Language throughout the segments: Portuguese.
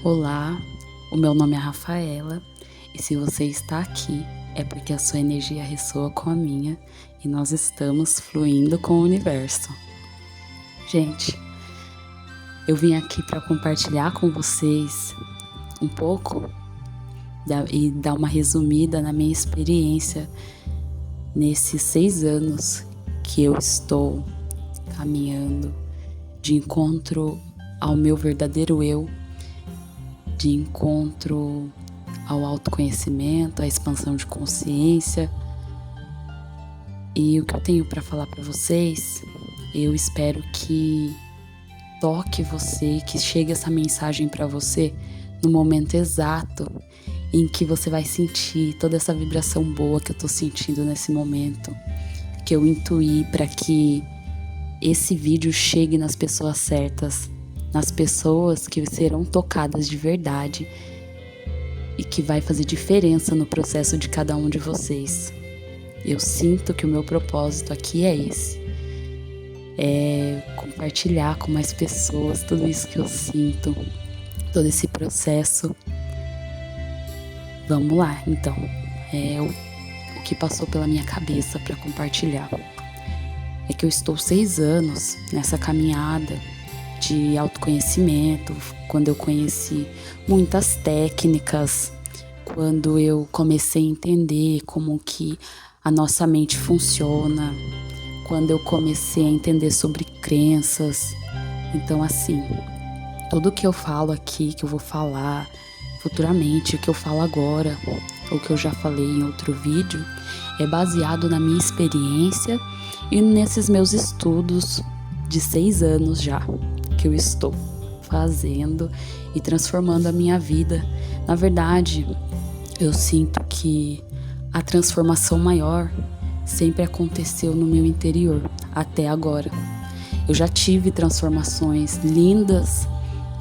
Olá, o meu nome é Rafaela e se você está aqui é porque a sua energia ressoa com a minha e nós estamos fluindo com o universo. Gente, eu vim aqui para compartilhar com vocês um pouco e dar uma resumida na minha experiência nesses 6 anos que eu estou caminhando de encontro ao meu verdadeiro eu, de encontro ao autoconhecimento, à expansão de consciência. E o que eu tenho para falar para vocês, eu espero que toque você, que chegue essa mensagem para você no momento exato em que você vai sentir toda essa vibração boa que eu tô sentindo nesse momento, que eu intuí para que esse vídeo chegue nas pessoas certas, nas pessoas que serão tocadas de verdade e que vai fazer diferença no processo de cada um de vocês. Eu sinto que o meu propósito aqui é esse, é compartilhar com mais pessoas tudo isso que eu sinto, todo esse processo. Vamos lá, então, o que passou pela minha cabeça para compartilhar. É que eu estou 6 anos nessa caminhada de autoconhecimento, quando eu conheci muitas técnicas, quando eu comecei a entender como que a nossa mente funciona, quando eu comecei a entender sobre crenças. Então, assim, tudo que eu falo aqui, que eu vou falar futuramente, o que eu falo agora, ou que eu já falei em outro vídeo, é baseado na minha experiência e nesses meus estudos de 6 anos já, que eu estou fazendo e transformando a minha vida. Na verdade, eu sinto que a transformação maior sempre aconteceu no meu interior, até agora. Eu já tive transformações lindas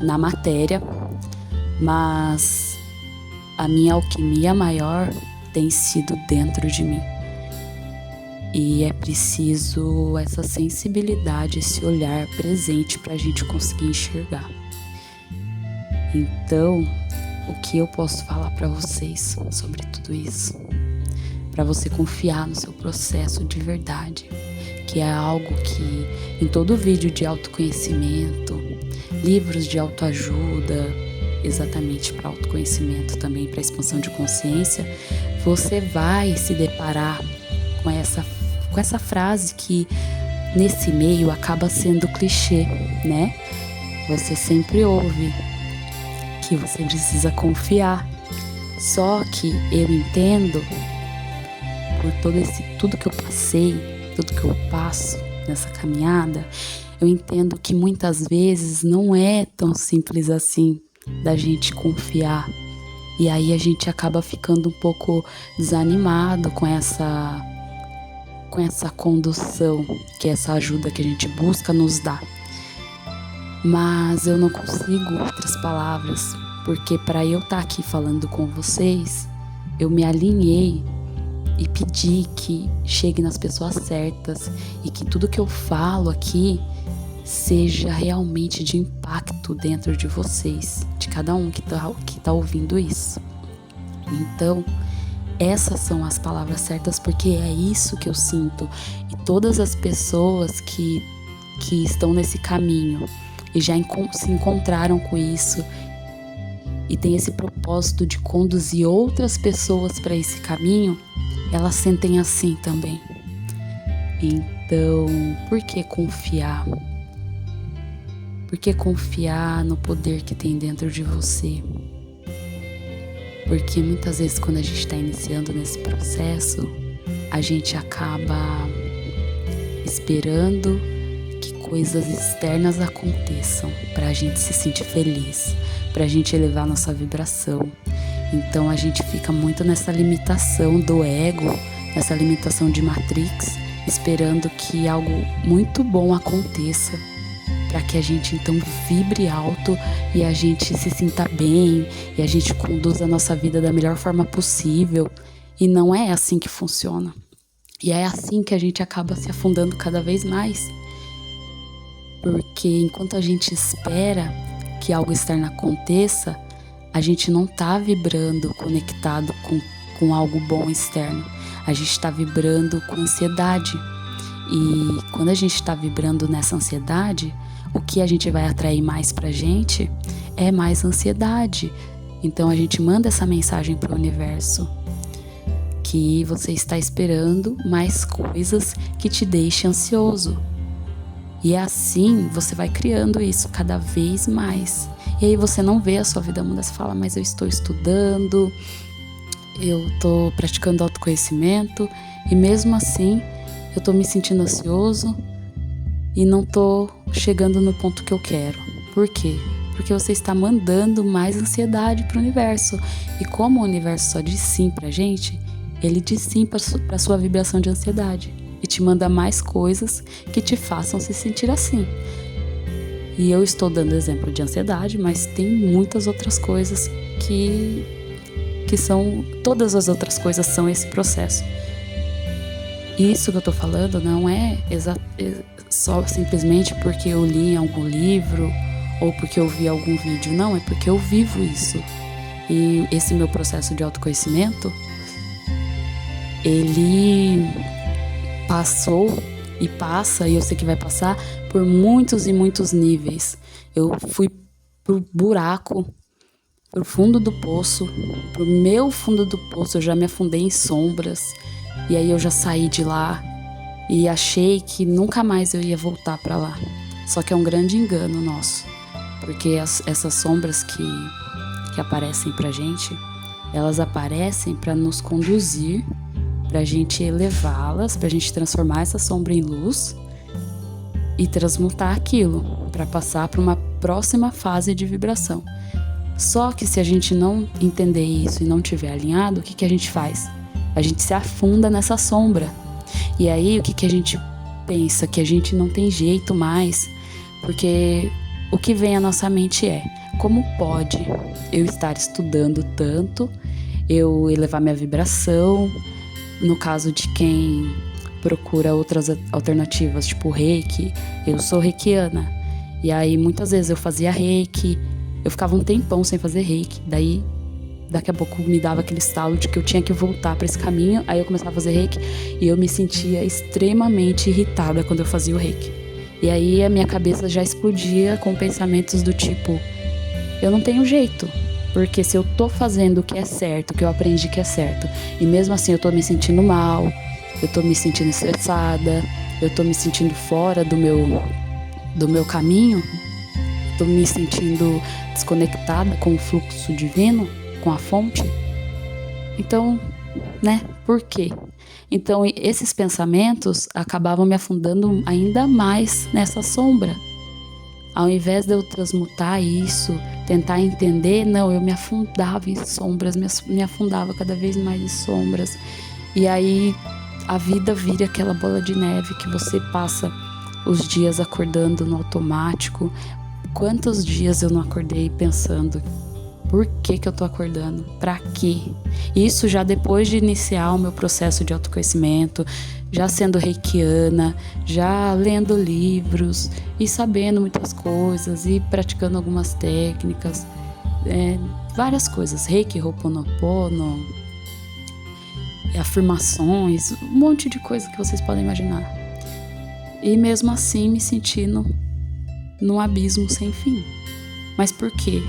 na matéria, mas a minha alquimia maior tem sido dentro de mim. E é preciso essa sensibilidade, esse olhar presente para a gente conseguir enxergar. Então, o que eu posso falar para vocês sobre tudo isso? Para você confiar no seu processo de verdade, que é algo que em todo vídeo de autoconhecimento, livros de autoajuda, exatamente para autoconhecimento também, para expansão de consciência, você vai se deparar com essa frase que nesse meio acaba sendo clichê, né? Você sempre ouve que você precisa confiar. Só que eu entendo, por tudo que eu passei, tudo que eu passo nessa caminhada, eu entendo que muitas vezes não é tão simples assim da gente confiar. E aí a gente acaba ficando um pouco desanimado com essa condução que essa ajuda que a gente busca nos dá. Mas eu não consigo outras palavras, porque para eu estar aqui falando com vocês, eu me alinhei e pedi que chegue nas pessoas certas e que tudo que eu falo aqui seja realmente de impacto dentro de vocês, de cada um que tá ouvindo isso. Então, essas são as palavras certas, porque é isso que eu sinto. E todas as pessoas que estão nesse caminho e já se encontraram com isso e tem esse propósito de conduzir outras pessoas para esse caminho, elas sentem assim também. Então, por que confiar? Por que confiar no poder que tem dentro de você? Porque muitas vezes quando a gente está iniciando nesse processo, a gente acaba esperando que coisas externas aconteçam para a gente se sentir feliz, para a gente elevar nossa vibração. Então a gente fica muito nessa limitação do ego, nessa limitação de Matrix, esperando que algo muito bom aconteça, para que a gente então vibre alto e a gente se sinta bem e a gente conduza a nossa vida da melhor forma possível. E não é assim que funciona. E é assim que a gente acaba se afundando cada vez mais. Porque enquanto a gente espera que algo externo aconteça, a gente não tá vibrando conectado com algo bom externo. A gente está vibrando com ansiedade. E quando a gente está vibrando nessa ansiedade, o que a gente vai atrair mais pra gente é mais ansiedade. Então a gente manda essa mensagem pro universo que você está esperando mais coisas que te deixem ansioso. E é assim você vai criando isso cada vez mais. E aí você não vê a sua vida mudar, você fala, mas eu estou estudando, eu estou praticando autoconhecimento e mesmo assim eu estou me sentindo ansioso e não estou chegando no ponto que eu quero. Por quê? Porque você está mandando mais ansiedade para o universo. E como o universo só diz sim pra gente, ele diz sim para a sua vibração de ansiedade e te manda mais coisas que te façam se sentir assim. E eu estou dando exemplo de ansiedade, mas tem muitas outras coisas que são... Todas as outras coisas são esse processo. Isso que eu tô falando não é só simplesmente porque eu li algum livro ou porque eu vi algum vídeo. Não, é porque eu vivo isso. E esse meu processo de autoconhecimento, ele passou e passa, e eu sei que vai passar por muitos e muitos níveis. Eu fui pro buraco, pro fundo do poço, pro meu fundo do poço, eu já me afundei em sombras, e aí eu já saí de lá e achei que nunca mais eu ia voltar pra lá. Só que é um grande engano nosso, porque essas sombras que aparecem pra gente, elas aparecem pra nos conduzir, pra gente elevá-las, pra gente transformar essa sombra em luz e transmutar aquilo, pra passar pra uma próxima fase de vibração. Só que se a gente não entender isso e não tiver alinhado, o que a gente faz? A gente se afunda nessa sombra. E aí o que a gente pensa? Que a gente não tem jeito mais, porque o que vem à nossa mente é: como pode eu estar estudando tanto, eu elevar minha vibração? No caso de quem procura outras alternativas, tipo reiki, eu sou reikiana. E aí muitas vezes eu fazia reiki, eu ficava um tempão sem fazer reiki, daí daqui a pouco me dava aquele estalo de que eu tinha que voltar para esse caminho, aí eu começava a fazer reiki e eu me sentia extremamente irritada quando eu fazia o reiki. E aí a minha cabeça já explodia com pensamentos do tipo: eu não tenho jeito, porque se eu tô fazendo o que é certo, o que eu aprendi que é certo, e mesmo assim eu tô me sentindo mal, eu tô me sentindo estressada, eu tô me sentindo fora do meu caminho, tô me sentindo desconectada com o fluxo divino, com a fonte. Então, né, por quê? Então esses pensamentos acabavam me afundando ainda mais nessa sombra. Ao invés de eu transmutar isso, tentar entender, não, eu me afundava em sombras, me afundava cada vez mais em sombras. E aí a vida vira aquela bola de neve que você passa os dias acordando no automático. Quantos dias eu não acordei pensando: por que eu tô acordando? Pra quê? Isso já depois de iniciar o meu processo de autoconhecimento, já sendo reikiana, já lendo livros e sabendo muitas coisas e praticando algumas técnicas, várias coisas, reiki, ho'oponopono, afirmações, um monte de coisa que vocês podem imaginar. E mesmo assim me sentindo num abismo sem fim. Mas por quê?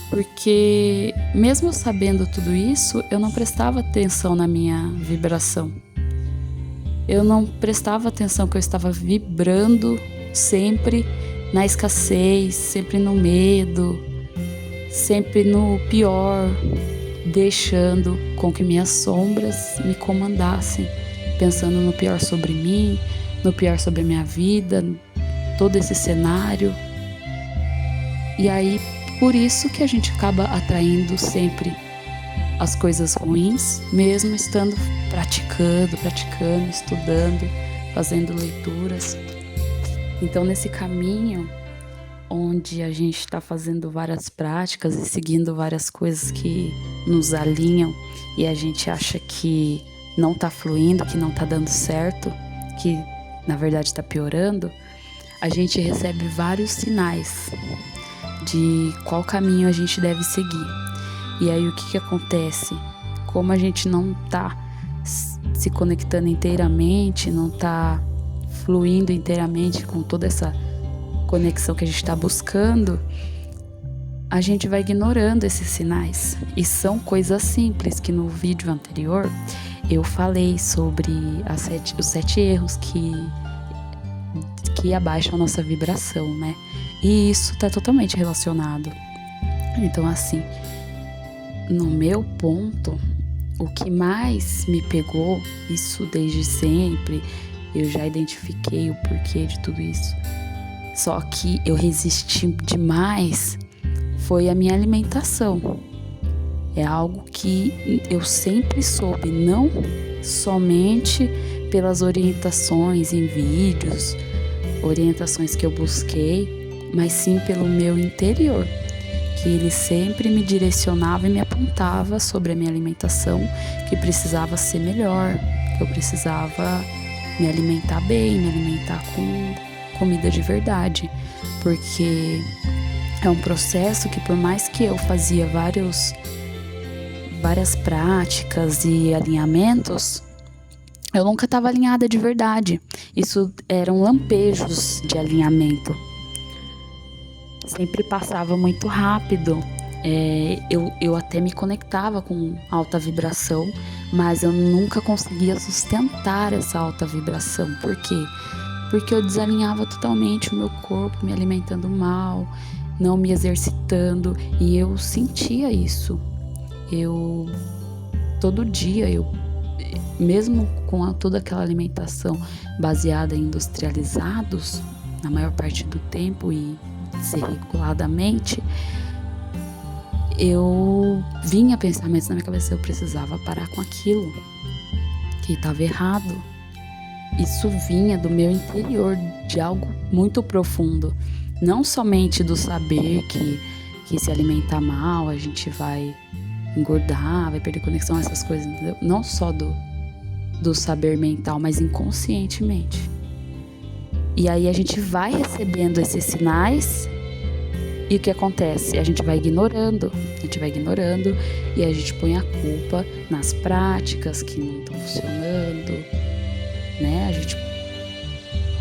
Porque mesmo sabendo tudo isso, eu não prestava atenção na minha vibração. Eu não prestava atenção que eu estava vibrando sempre na escassez, sempre no medo, sempre no pior, deixando com que minhas sombras me comandassem, pensando no pior sobre mim, no pior sobre a minha vida, todo esse cenário. E aí, por isso que a gente acaba atraindo sempre as coisas ruins, mesmo estando praticando, estudando, fazendo leituras. Então, nesse caminho onde a gente está fazendo várias práticas e seguindo várias coisas que nos alinham e a gente acha que não está fluindo, que não está dando certo, que na verdade está piorando, a gente recebe vários sinais. de qual caminho a gente deve seguir. E aí o que acontece? Como a gente não tá se conectando inteiramente, não tá fluindo inteiramente com toda essa conexão que a gente está buscando, a gente vai ignorando esses sinais. E são coisas simples que no vídeo anterior eu falei sobre os 7 erros que abaixam a nossa vibração, né? E isso está totalmente relacionado. Então, assim, no meu ponto, o que mais me pegou, isso desde sempre, eu já identifiquei o porquê de tudo isso. Só que eu resisti demais, foi a minha alimentação. É algo que eu sempre soube, não somente pelas orientações em vídeos, orientações que eu busquei, mas sim pelo meu interior, que ele sempre me direcionava e me apontava sobre a minha alimentação, que precisava ser melhor, que eu precisava me alimentar bem, me alimentar com comida de verdade, porque é um processo que, por mais que eu fazia várias práticas e alinhamentos, eu nunca estava alinhada de verdade. Isso eram lampejos de alinhamento. Sempre passava muito rápido. Eu até me conectava com alta vibração, mas eu nunca conseguia sustentar essa alta vibração. Por quê? Porque eu desalinhava totalmente o meu corpo, me alimentando mal, não me exercitando, e eu sentia isso. Todo dia, mesmo com toda aquela alimentação baseada em industrializados, na maior parte do tempo e desreguladamente, eu vinha pensamentos na minha cabeça, eu precisava parar com aquilo, que estava errado. Isso vinha do meu interior, de algo muito profundo, não somente do saber que se alimentar mal a gente vai engordar, vai perder conexão, essas coisas, entendeu? Não só do saber mental, mas inconscientemente. E aí a gente vai recebendo esses sinais e o que acontece? A gente vai ignorando e a gente põe a culpa nas práticas que não estão funcionando, né? A gente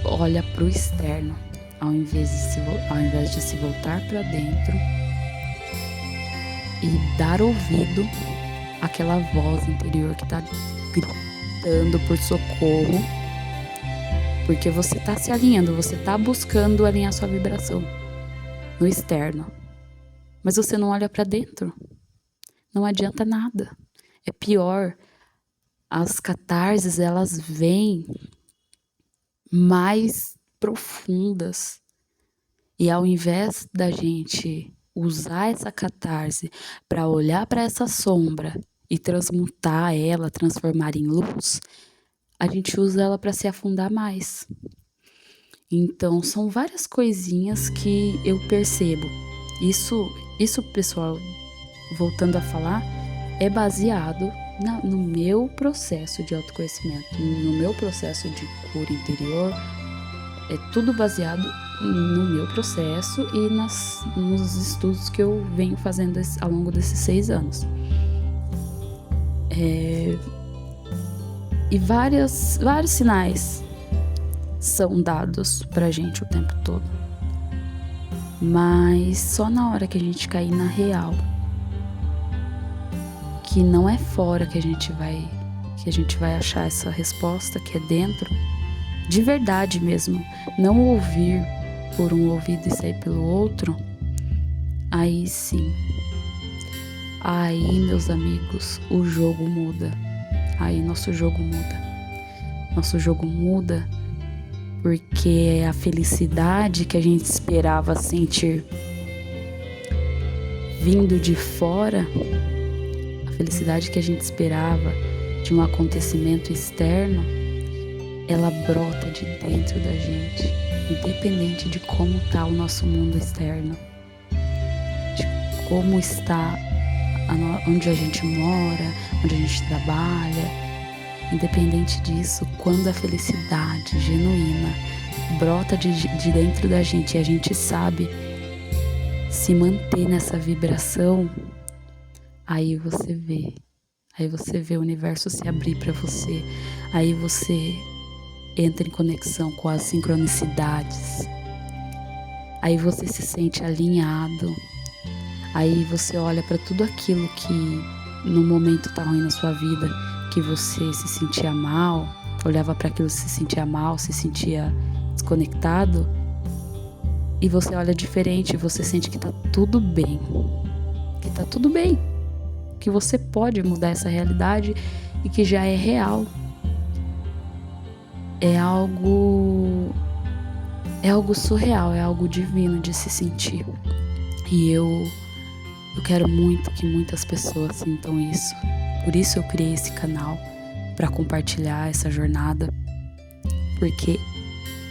olha para o externo ao invés de se voltar para dentro e dar ouvido àquela voz interior que está gritando por socorro, porque você está se alinhando, você está buscando alinhar sua vibração no externo, mas você não olha para dentro, não adianta nada. É pior, as catarses, elas vêm mais profundas, e ao invés da gente usar essa catarse para olhar para essa sombra e transmutar ela, transformar em luz, a gente usa ela para se afundar mais. Então, são várias coisinhas que eu percebo. Isso, pessoal, voltando a falar, é baseado no meu processo de autoconhecimento, no meu processo de cura interior. É tudo baseado no meu processo e nos estudos que eu venho fazendo ao longo desses 6 anos. E vários sinais são dados pra gente o tempo todo. Mas só na hora que a gente cair na real, que não é fora que a gente vai achar essa resposta, que é dentro, de verdade mesmo, não ouvir por um ouvido e sair pelo outro, aí sim, aí, meus amigos, o jogo muda. Aí nosso jogo muda porque a felicidade que a gente esperava sentir vindo de fora, a felicidade que a gente esperava de um acontecimento externo, ela brota de dentro da gente, independente de como está o nosso mundo externo, de como está onde a gente mora, onde a gente trabalha. Independente disso, quando a felicidade genuína brota de dentro da gente e a gente sabe se manter nessa vibração, aí você vê o universo se abrir para você, aí você entra em conexão com as sincronicidades, aí você se sente alinhado, aí você olha para tudo aquilo que no momento tá ruim na sua vida, que você se sentia mal, olhava para aquilo, se sentia mal, se sentia desconectado, e você olha diferente, você sente que tá tudo bem, que você pode mudar essa realidade e que já é real. É algo surreal, é algo divino de se sentir. E eu quero muito que muitas pessoas sintam isso. Por isso eu criei esse canal, para compartilhar essa jornada, porque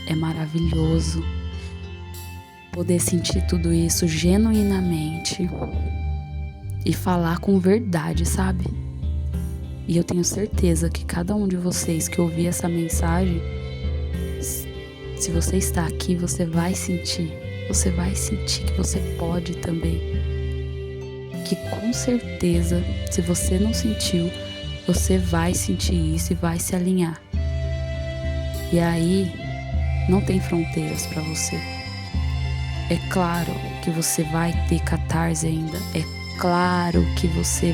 é maravilhoso poder sentir tudo isso genuinamente e falar com verdade, sabe? E eu tenho certeza que cada um de vocês que ouvir essa mensagem, se você está aqui, você vai sentir que você pode também. Que com certeza, se você não sentiu, você vai sentir isso e vai se alinhar. E aí, não tem fronteiras para você. É claro que você vai ter catarse ainda. É claro que você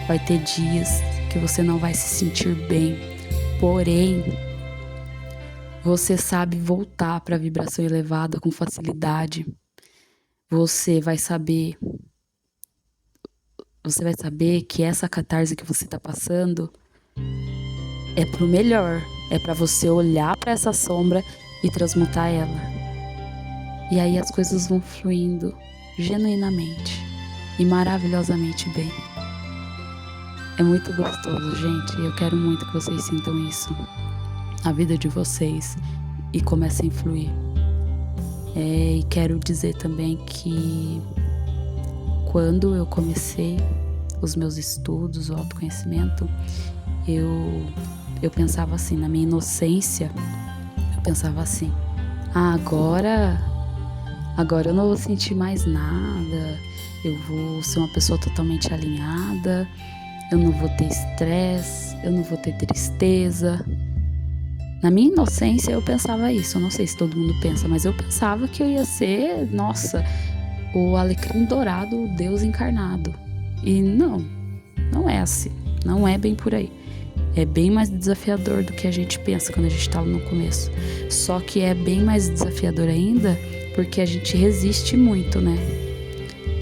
vai ter dias que você não vai se sentir bem. Porém, você sabe voltar para a vibração elevada com facilidade. Você vai saber que essa catarse que você está passando é pro melhor. É para você olhar para essa sombra e transmutar ela. E aí as coisas vão fluindo genuinamente e maravilhosamente bem. É muito gostoso, gente. Eu quero muito que vocês sintam isso na vida de vocês e comecem a fluir. E quero dizer também que quando eu comecei os meus estudos, o autoconhecimento, eu pensava assim, na minha inocência, eu pensava assim, agora eu não vou sentir mais nada, eu vou ser uma pessoa totalmente alinhada, eu não vou ter estresse, eu não vou ter tristeza. Na minha inocência eu pensava isso, eu não sei se todo mundo pensa, mas eu pensava que eu ia ser, nossa, o alecrim dourado, o Deus encarnado. E não é assim, não é bem por aí. É bem mais desafiador do que a gente pensa quando a gente tá no começo. Só que é bem mais desafiador ainda porque a gente resiste muito, né?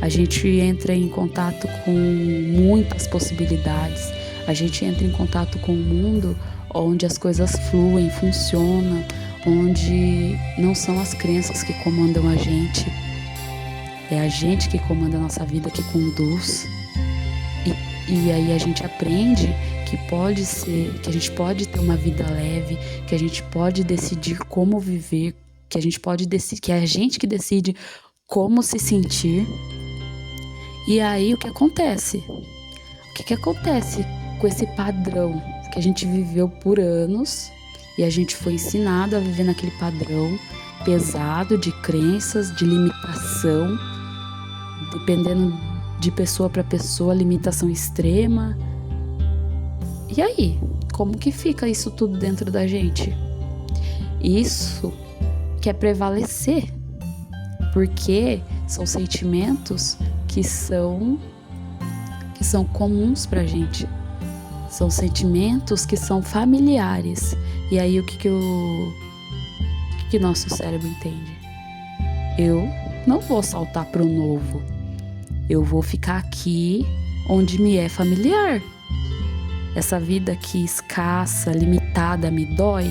A gente entra em contato com muitas possibilidades. A gente entra em contato com um mundo onde as coisas fluem, funcionam, onde não são as crenças que comandam a gente. É a gente que comanda a nossa vida, que conduz. E aí a gente aprende que a gente pode ter uma vida leve, que a gente pode decidir como viver, que é a gente que decide como se sentir. E aí o que acontece? O que acontece com esse padrão que a gente viveu por anos e a gente foi ensinado a viver naquele padrão pesado de crenças, de limitação, dependendo de pessoa para pessoa, limitação extrema. E aí, como que fica isso tudo dentro da gente? Isso quer prevalecer, porque são sentimentos que são comuns pra gente. São sentimentos que são familiares. E aí o que nosso cérebro entende? Eu não vou saltar pro novo. Eu vou ficar aqui onde me é familiar. Essa vida aqui escassa, limitada, me dói,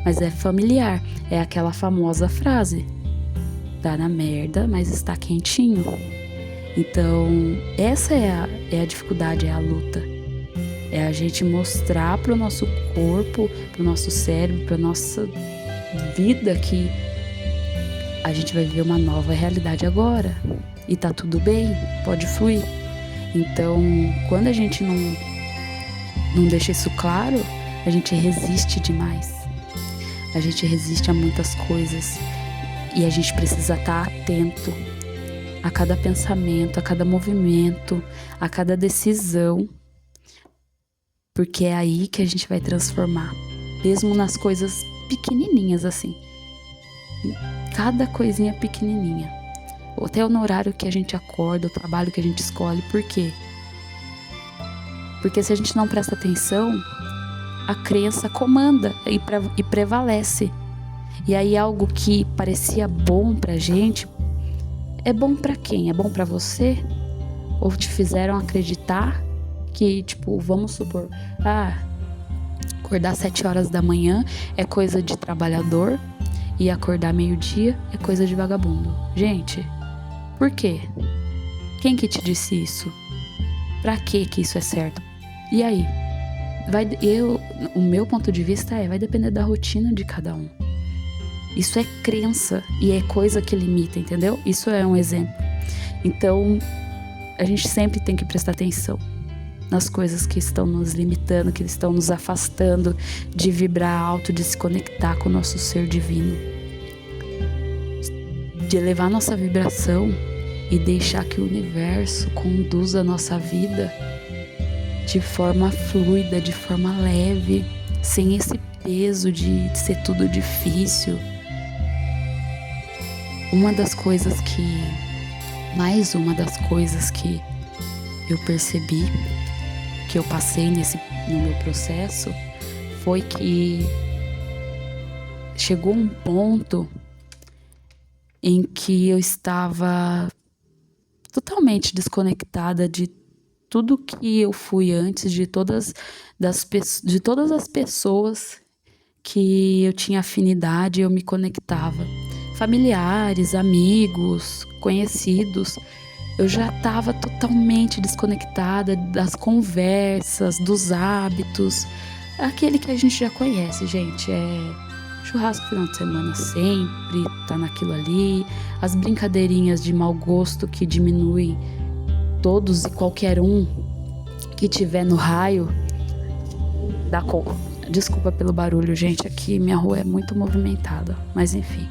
mas é familiar. É aquela famosa frase: tá na merda, mas está quentinho. Então, essa é a dificuldade, é a luta. É a gente mostrar pro nosso corpo, pro nosso cérebro, pra nossa vida que a gente vai viver uma nova realidade agora. E tá tudo bem, pode fluir. Então, quando a gente não deixa isso claro, a gente resiste demais. A gente resiste a muitas coisas. E a gente precisa estar atento a cada pensamento, a cada movimento, a cada decisão, porque é aí que a gente vai transformar, mesmo nas coisas pequenininhas assim, cada coisinha pequenininha, até no horário que a gente acorda, o trabalho que a gente escolhe. Por quê? Porque se a gente não presta atenção, a crença comanda e prevalece. E aí algo que parecia bom pra gente, é bom pra quem? É bom pra você? Ou te fizeram acreditar que, tipo, vamos supor, acordar 7 horas da manhã é coisa de trabalhador e acordar meio-dia é coisa de vagabundo. Gente, por quê? Quem que te disse isso? Pra que isso é certo? E aí? O meu ponto de vista vai depender da rotina de cada um. Isso é crença e é coisa que limita, entendeu? Isso é um exemplo. Então, a gente sempre tem que prestar atenção nas coisas que estão nos limitando, que estão nos afastando de vibrar alto, de se conectar com o nosso ser divino, de elevar nossa vibração e deixar que o universo conduza a nossa vida de forma fluida, de forma leve, sem esse peso de ser tudo difícil. Mais uma das coisas que eu percebi, que eu passei no meu processo, foi que chegou um ponto em que eu estava totalmente desconectada de tudo que eu fui antes, de todas as pessoas que eu tinha afinidade, eu me conectava. Familiares, amigos, conhecidos, eu já estava totalmente desconectada das conversas, dos hábitos, aquele que a gente já conhece, gente, churrasco final de semana sempre, tá naquilo ali, as brincadeirinhas de mau gosto que diminuem todos e qualquer um que tiver no raio da cor. Desculpa pelo barulho, gente, aqui minha rua é muito movimentada, mas enfim.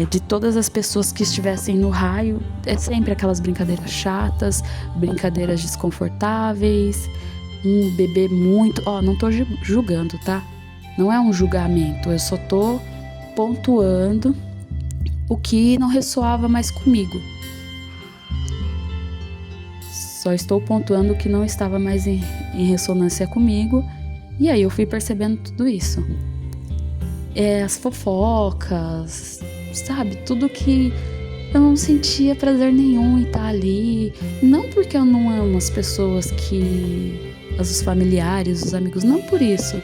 De todas as pessoas que estivessem no raio, é sempre aquelas brincadeiras chatas, brincadeiras desconfortáveis, beber muito. Não tô julgando, tá? Não é um julgamento, eu só tô pontuando o que não ressoava mais comigo. Só estou pontuando o que não estava mais em ressonância comigo, e aí eu fui percebendo tudo isso. As fofocas, sabe? Tudo que eu não sentia prazer nenhum em estar ali. Não porque eu não amo as pessoas os familiares, os amigos, não por isso.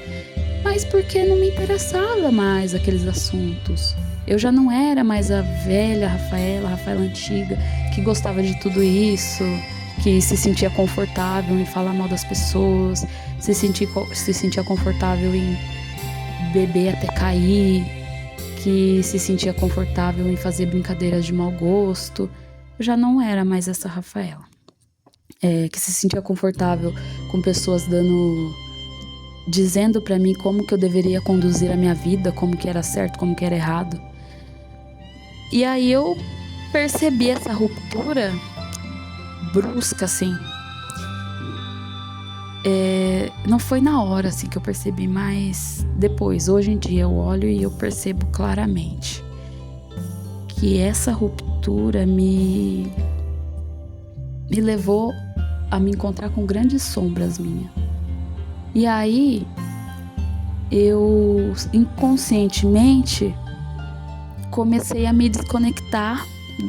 Mas porque não me interessava mais aqueles assuntos. Eu já não era mais a velha Rafaela antiga, que gostava de tudo isso, que se sentia confortável em falar mal das pessoas, se sentia confortável em beber até cair, que se sentia confortável em fazer brincadeiras de mau gosto. Eu já não era mais essa Rafaela. Que se sentia confortável com pessoas dizendo pra mim como que eu deveria conduzir a minha vida, como que era certo, como que era errado. E aí eu percebi essa ruptura brusca, assim. Não foi na hora assim que eu percebi, mas depois, hoje em dia eu olho e eu percebo claramente que essa ruptura me levou a me encontrar com grandes sombras minhas. E aí eu inconscientemente comecei a me desconectar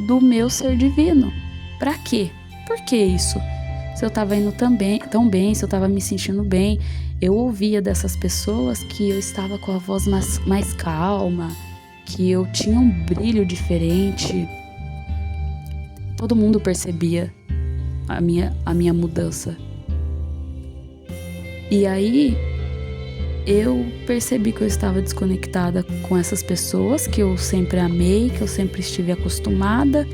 do meu ser divino. Pra quê? Por que isso? Se eu tava indo tão bem, se eu tava me sentindo bem, eu ouvia dessas pessoas que eu estava com a voz mais calma, que eu tinha um brilho diferente. Todo mundo percebia a minha mudança. E aí eu percebi que eu estava desconectada com essas pessoas que eu sempre amei, que eu sempre estive acostumada.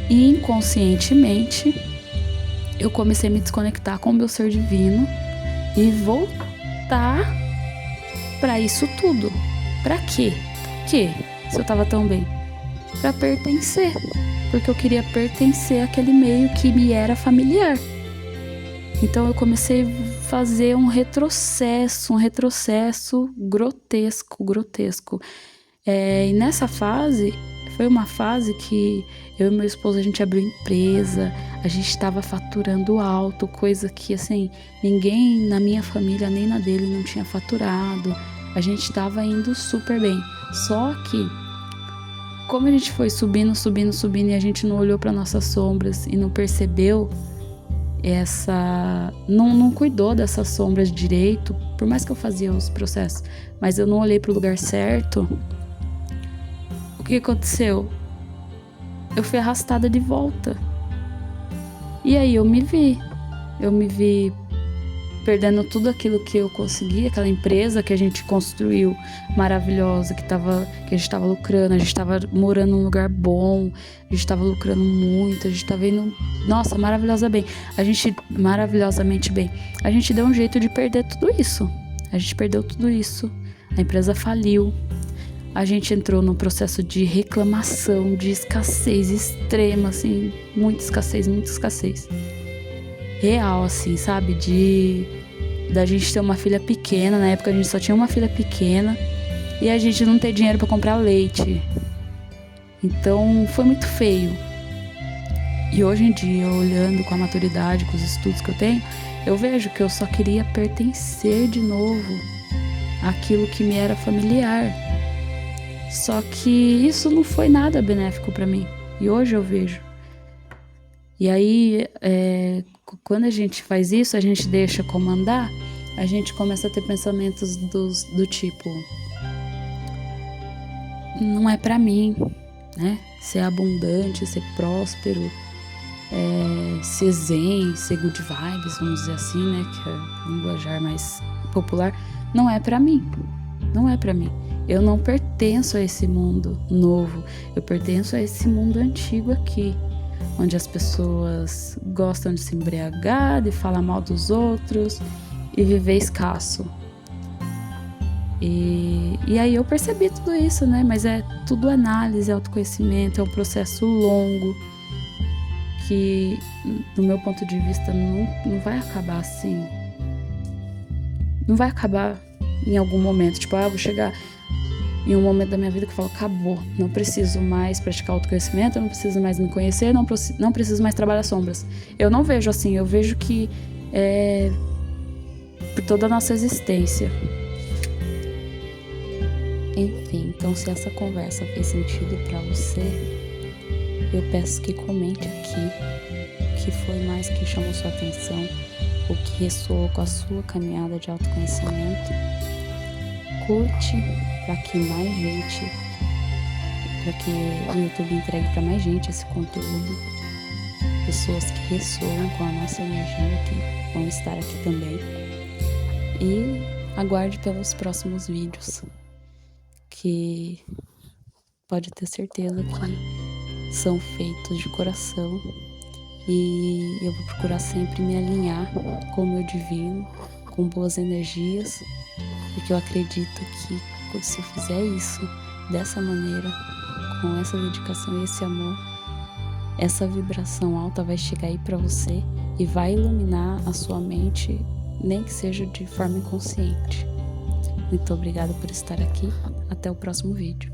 E inconscientemente eu comecei a me desconectar com o meu ser divino e voltar para isso tudo. Pra quê? Por quê? Se eu tava tão bem. para pertencer, porque eu queria pertencer àquele meio que me era familiar. Então eu comecei a fazer um retrocesso grotesco. E nessa fase, foi uma fase que eu e meu esposo, a gente abriu empresa, a gente estava faturando alto, coisa que, assim, ninguém na minha família, nem na dele, não tinha faturado. A gente estava indo super bem. Só que, como a gente foi subindo e a gente não olhou para nossas sombras e não percebeu não cuidou dessas sombras direito, por mais que eu fazia os processos, mas eu não olhei para o lugar certo. O que aconteceu? Eu fui arrastada de volta. E aí eu me vi perdendo tudo aquilo que eu consegui, aquela empresa que a gente construiu maravilhosa, que a gente estava lucrando, a gente estava morando num lugar bom, a gente estava lucrando muito, a gente estava indo, nossa, maravilhosamente bem. A gente deu um jeito de perder tudo isso. A gente perdeu tudo isso. A empresa faliu. A gente entrou num processo de reclamação, de escassez extrema, assim, muita escassez. Real, assim, sabe? Da gente ter uma filha pequena. Na época a gente só tinha uma filha pequena e a gente não ter dinheiro pra comprar leite. Então foi muito feio. E hoje em dia, olhando com a maturidade, com os estudos que eu tenho, eu vejo que eu só queria pertencer de novo àquilo que me era familiar. Só que isso não foi nada benéfico pra mim. E hoje eu vejo. E aí, quando a gente faz isso, a gente deixa comandar, a gente começa a ter pensamentos do tipo: não é pra mim, né? Ser abundante, ser próspero, ser zen, ser good vibes, vamos dizer assim, né? Que é a linguajar mais popular. Não é pra mim. Não é pra mim. Eu não pertenço a esse mundo novo. Eu pertenço a esse mundo antigo aqui, onde as pessoas gostam de se embriagar, de falar mal dos outros e viver escasso. E aí eu percebi tudo isso, né? Mas é tudo análise, autoconhecimento, é um processo longo que, do meu ponto de vista, não vai acabar assim. Não vai acabar em algum momento. Tipo, vou chegar em um momento da minha vida que eu falo: acabou, não preciso mais praticar autoconhecimento, eu não preciso mais me conhecer, não preciso mais trabalhar sombras. Eu não vejo assim, eu vejo que por toda a nossa existência. Enfim, então se essa conversa fez sentido pra você, eu peço que comente aqui o que foi mais que chamou sua atenção, o que ressoou com a sua caminhada de autoconhecimento. Curte para que o YouTube entregue para mais gente esse conteúdo. Pessoas que ressoam com a nossa energia, que vão estar aqui também. E aguarde pelos próximos vídeos, que pode ter certeza que são feitos de coração. E eu vou procurar sempre me alinhar com o meu divino, com boas energias, porque eu acredito que se eu fizer isso dessa maneira, com essa dedicação e esse amor, essa vibração alta vai chegar aí pra você e vai iluminar a sua mente, nem que seja de forma inconsciente. Muito obrigada por estar aqui. Até o próximo vídeo.